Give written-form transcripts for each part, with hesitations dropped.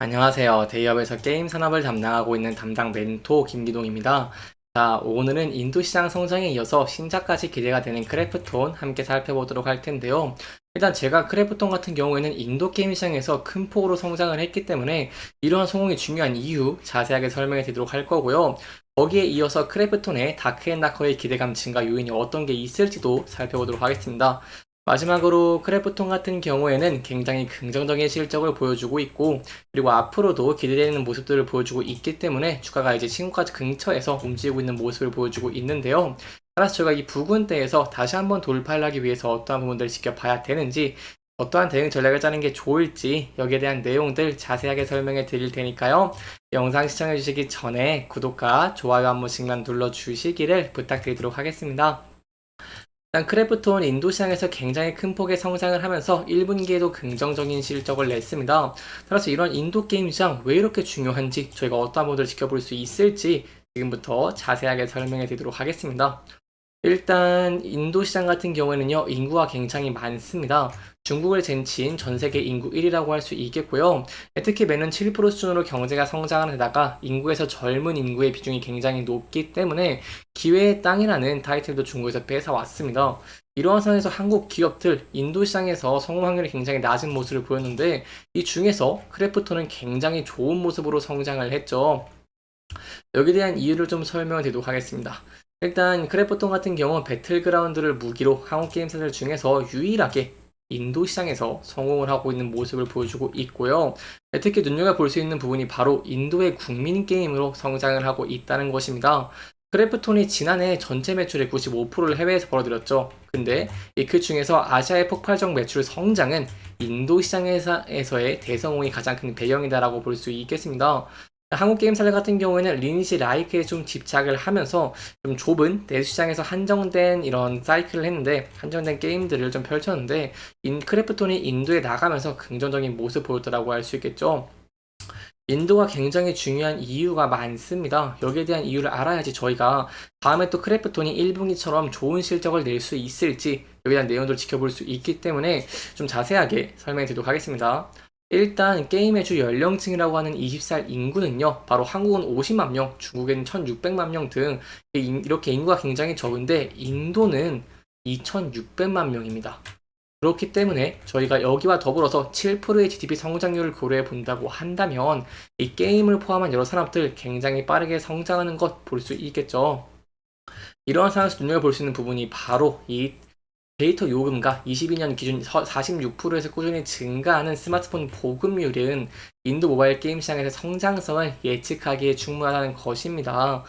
안녕하세요. 데이업에서 게임 산업을 담당하고 있는 담당 멘토 김기동입니다. 자, 오늘은 인도 시장 성장에 이어서 신작까지 기대가 되는 크래프톤 함께 살펴보도록 할 텐데요. 일단 제가 크래프톤 같은 경우에는 인도 게임 시장에서 큰 폭으로 성장을 했기 때문에 이러한 성공이 중요한 이유 자세하게 설명해 드리도록 할 거고요. 거기에 이어서 크래프톤의 다크앤다커의 기대감 증가 요인이 어떤 게 있을지도 살펴보도록 하겠습니다. 마지막으로 크래프톤 같은 경우에는 굉장히 긍정적인 실적을 보여주고 있고, 그리고 앞으로도 기대되는 모습들을 보여주고 있기 때문에 주가가 이제 신고가 근처에서 움직이고 있는 모습을 보여주고 있는데요. 따라서 저희가 이 부근대에서 다시 한번 돌파를 하기 위해서 어떠한 부분들을 지켜봐야 되는지, 어떠한 대응 전략을 짜는 게 좋을지 여기에 대한 내용들 자세하게 설명해 드릴 테니까요. 영상 시청해 주시기 전에 구독과 좋아요 한 번씩만 눌러 주시기를 부탁드리도록 하겠습니다. 일단 크래프톤 인도 시장에서 굉장히 큰 폭의 성장을 하면서 1분기에도 긍정적인 실적을 냈습니다. 따라서 이런 인도 게임 시장 왜 이렇게 중요한지 저희가 어떤 모델을 지켜볼 수 있을지 지금부터 자세하게 설명해 드리도록 하겠습니다. 일단 인도 시장 같은 경우에는요, 인구가 굉장히 많습니다. 중국을 젠치인 전 세계 인구 1위라고 할 수 있겠고요. 특히 매년 7% 수준으로 경제가 성장하는 데다가 인구에서 젊은 인구의 비중이 굉장히 높기 때문에 기회의 땅이라는 타이틀도 중국에서 뺏어왔습니다. 이러한 상황에서 한국 기업들 인도 시장에서 성공 확률이 굉장히 낮은 모습을 보였는데 이 중에서 크래프톤은 굉장히 좋은 모습으로 성장을 했죠. 여기에 대한 이유를 좀 설명을 드리도록 하겠습니다. 일단 크래프톤 같은 경우 배틀그라운드를 무기로 한국 게임사들 중에서 유일하게 인도 시장에서 성공을 하고 있는 모습을 보여주고 있고요. 특히 눈여겨볼 수 있는 부분이 바로 인도의 국민 게임으로 성장을 하고 있다는 것입니다. 크래프톤이 지난해 전체 매출의 95%를 해외에서 벌어들였죠. 근데 그 중에서 아시아의 폭발적 매출 성장은 인도 시장에서의 대성공이 가장 큰 배경이다라고 볼 수 있겠습니다. 한국 게임사들 같은 경우에는 리니지 라이크에 좀 집착을 하면서 좀 좁은 내수시장에서 한정된 이런 사이클을 했는데, 한정된 게임들을 좀 펼쳤는데 크래프톤이 인도에 나가면서 긍정적인 모습 보였다라고 할 수 있겠죠. 인도가 굉장히 중요한 이유가 많습니다. 여기에 대한 이유를 알아야지 저희가 다음에 또 크래프톤이 1분기처럼 좋은 실적을 낼 수 있을지 여기에 대한 내용들을 지켜볼 수 있기 때문에 좀 자세하게 설명해 드리도록 하겠습니다. 일단 게임의 주 연령층이라고 하는 20살 인구는요, 바로 한국은 50만 명, 중국에는 1600만 명 등 이렇게 인구가 굉장히 적은데 인도는 2600만 명입니다. 그렇기 때문에 저희가 여기와 더불어서 7%의 GDP 성장률을 고려해 본다고 한다면 이 게임을 포함한 여러 산업들 굉장히 빠르게 성장하는 것 볼 수 있겠죠. 이러한 상황에서 눈여겨볼 수 있는 부분이 바로 이 데이터 요금과 22년 기준 46%에서 꾸준히 증가하는 스마트폰 보급률은 인도 모바일 게임 시장에서 성장성을 예측하기에 충분하다는 것입니다.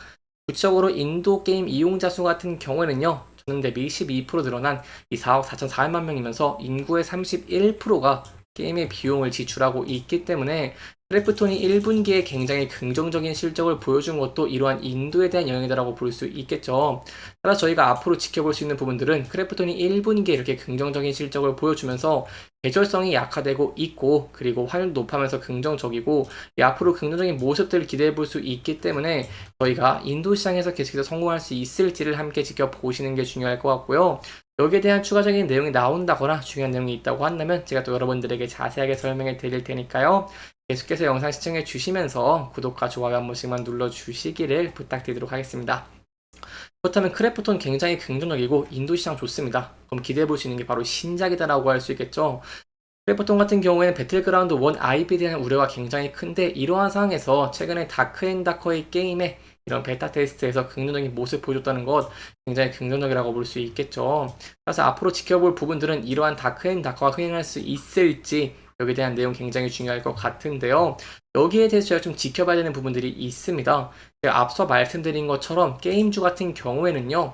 구체적으로 인도 게임 이용자 수 같은 경우에는요, 전년 대비 12% 늘어난 이 4억 4,400만 명이면서 인구의 31%가 게임의 비용을 지출하고 있기 때문에 크래프톤이 1분기에 굉장히 긍정적인 실적을 보여준 것도 이러한 인도에 대한 영향이라고 볼 수 있겠죠. 따라서 저희가 앞으로 지켜볼 수 있는 부분들은 크래프톤이 1분기에 이렇게 긍정적인 실적을 보여주면서 계절성이 약화되고 있고, 그리고 환율도 높아면서 긍정적이고 앞으로 긍정적인 모습들을 기대해 볼 수 있기 때문에 저희가 인도 시장에서 계속해서 성공할 수 있을지를 함께 지켜보시는 게 중요할 것 같고요. 여기에 대한 추가적인 내용이 나온다거나 중요한 내용이 있다고 한다면 제가 또 여러분들에게 자세하게 설명해 드릴 테니까요. 계속해서 영상 시청해 주시면서 구독과 좋아요 한 번씩만 눌러 주시기를 부탁드리도록 하겠습니다. 그렇다면 크래프톤 굉장히 긍정적이고 인도 시장 좋습니다. 그럼 기대해 볼 수 있는 게 바로 신작이다라고 할 수 있겠죠. 크래프톤 같은 경우에는 배틀그라운드 1 IP에 대한 우려가 굉장히 큰데 이러한 상황에서 최근에 다크앤다커의 게임에 이런 베타 테스트에서 긍정적인 모습 보여줬다는 것 굉장히 긍정적이라고 볼 수 있겠죠. 그래서 앞으로 지켜볼 부분들은 이러한 다크앤다커가 흥행할 수 있을지 여기에 대한 내용 굉장히 중요할 것 같은데요. 여기에 대해서 제가 좀 지켜봐야 되는 부분들이 있습니다. 제가 앞서 말씀드린 것처럼 게임주 같은 경우에는요.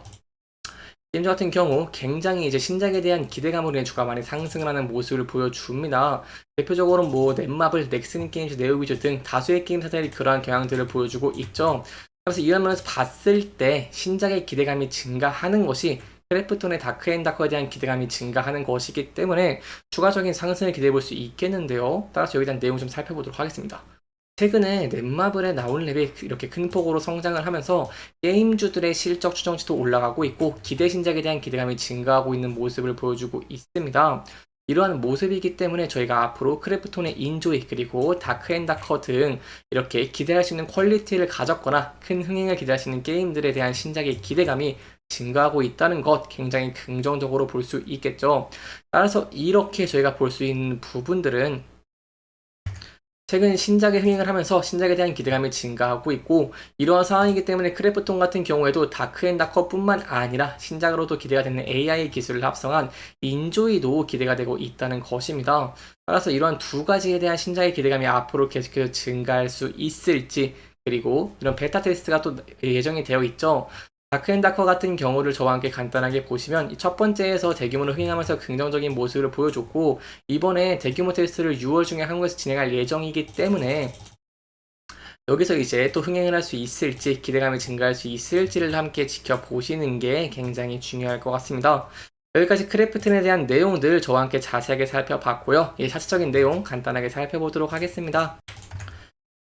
게임주 같은 경우 굉장히 이제 신작에 대한 기대감으로 인해 주가 많이 상승을 하는 모습을 보여줍니다. 대표적으로 뭐 넷마블, 넥슨 게임즈, 네오비즈 등 다수의 게임사들이 그러한 경향들을 보여주고 있죠. 그래서 이런 면에서 봤을 때 신작의 기대감이 증가하는 것이 크래프톤의 다크앤다커에 대한 기대감이 증가하는 것이기 때문에 추가적인 상승을 기대해 볼 수 있겠는데요. 따라서 여기에 대한 내용 좀 살펴보도록 하겠습니다. 최근에 넷마블에 나온 랩이 이렇게 큰 폭으로 성장을 하면서 게임주들의 실적 추정치도 올라가고 있고 기대 신작에 대한 기대감이 증가하고 있는 모습을 보여주고 있습니다. 이러한 모습이기 때문에 저희가 앞으로 크래프톤의 인조이 그리고 다크앤다커 등 이렇게 기대할 수 있는 퀄리티를 가졌거나 큰 흥행을 기대할 수 있는 게임들에 대한 신작의 기대감이 증가하고 있다는 것 굉장히 긍정적으로 볼 수 있겠죠. 따라서 이렇게 저희가 볼 수 있는 부분들은 최근 신작의 흥행을 하면서 신작에 대한 기대감이 증가하고 있고, 이러한 상황이기 때문에 크래프톤 같은 경우에도 다크앤다커뿐만 아니라 신작으로도 기대가 되는 AI 기술을 합성한 인조이도 기대가 되고 있다는 것입니다. 따라서 이러한 두 가지에 대한 신작의 기대감이 앞으로 계속해서 증가할 수 있을지, 그리고 이런 베타 테스트가 또 예정이 되어 있죠. 다크앤다커 같은 경우를 저와 함께 간단하게 보시면 첫 번째에서 대규모로 흥행하면서 긍정적인 모습을 보여줬고, 이번에 대규모 테스트를 6월 중에 한국에서 진행할 예정이기 때문에 여기서 이제 또 흥행을 할 수 있을지, 기대감이 증가할 수 있을지를 함께 지켜보시는 게 굉장히 중요할 것 같습니다. 여기까지 크래프톤에 대한 내용들 저와 함께 자세하게 살펴봤고요. 이 차트적인 내용 간단하게 살펴보도록 하겠습니다.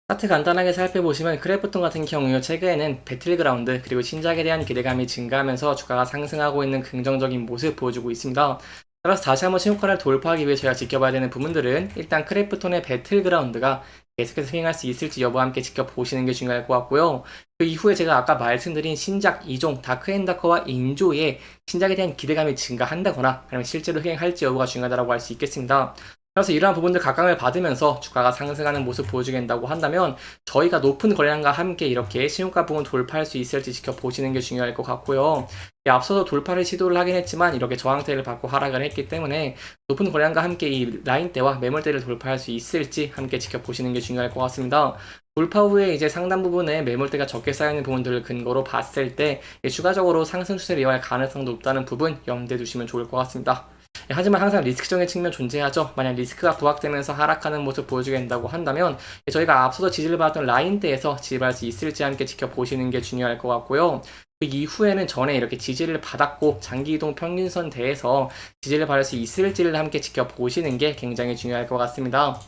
차트 간단하게 살펴보시면 크래프톤 같은 경우요, 최근에는 배틀그라운드 그리고 신작에 대한 기대감이 증가하면서 주가가 상승하고 있는 긍정적인 모습 보여주고 있습니다. 따라서 다시 한번 신고가를 돌파하기 위해 저희가 지켜봐야 되는 부분들은 일단 크래프톤의 배틀그라운드가 계속해서 흥행할 수 있을지 여부와 함께 지켜보시는 게 중요할 것 같고요. 그 이후에 제가 아까 말씀드린 신작 2종 다크앤다커와 인조의 신작에 대한 기대감이 증가한다거나 아니면 실제로 흥행할지 여부가 중요하다고 할 수 있겠습니다. 그래서 이러한 부분들 각광을 받으면서 주가가 상승하는 모습 보여주게 된다고 한다면 저희가 높은 거래량과 함께 이렇게 신용가 부분 돌파할 수 있을지 지켜보시는 게 중요할 것 같고요. 앞서서 돌파를 시도를 하긴 했지만 이렇게 저항대를 받고 하락을 했기 때문에 높은 거래량과 함께 이 라인대와 매물대를 돌파할 수 있을지 함께 지켜보시는 게 중요할 것 같습니다. 돌파 후에 이제 상단 부분에 매물대가 적게 쌓여있는 부분들을 근거로 봤을 때 추가적으로 상승 추세를 이어갈 가능성도 높다는 부분 염두에 두시면 좋을 것 같습니다. 하지만 항상 리스크적인 측면 존재하죠. 만약 리스크가 부각되면서 하락하는 모습 보여주게 된다고 한다면 저희가 앞서서 지지를 받았던 라인대에서 지지할 수 있을지 함께 지켜보시는 게 중요할 것 같고요. 그 이후에는 전에 이렇게 지지를 받았고 장기이동 평균선대에서 지지를 받을 수 있을지를 함께 지켜보시는 게 굉장히 중요할 것 같습니다.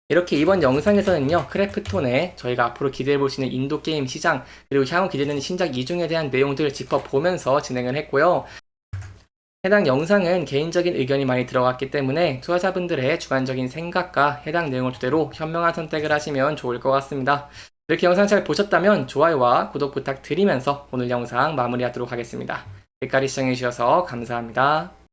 이렇게 이번 영상에서는요, 크래프톤에 저희가 앞으로 기대해볼 수 있는 인도게임 시장, 그리고 향후 기대되는 신작 2종에 대한 내용들을 짚어보면서 진행을 했고요. 해당 영상은 개인적인 의견이 많이 들어갔기 때문에 투자자분들의 주관적인 생각과 해당 내용을 토대로 현명한 선택을 하시면 좋을 것 같습니다. 이렇게 영상 잘 보셨다면 좋아요와 구독 부탁드리면서 오늘 영상 마무리하도록 하겠습니다. 여기까지 시청해주셔서 감사합니다.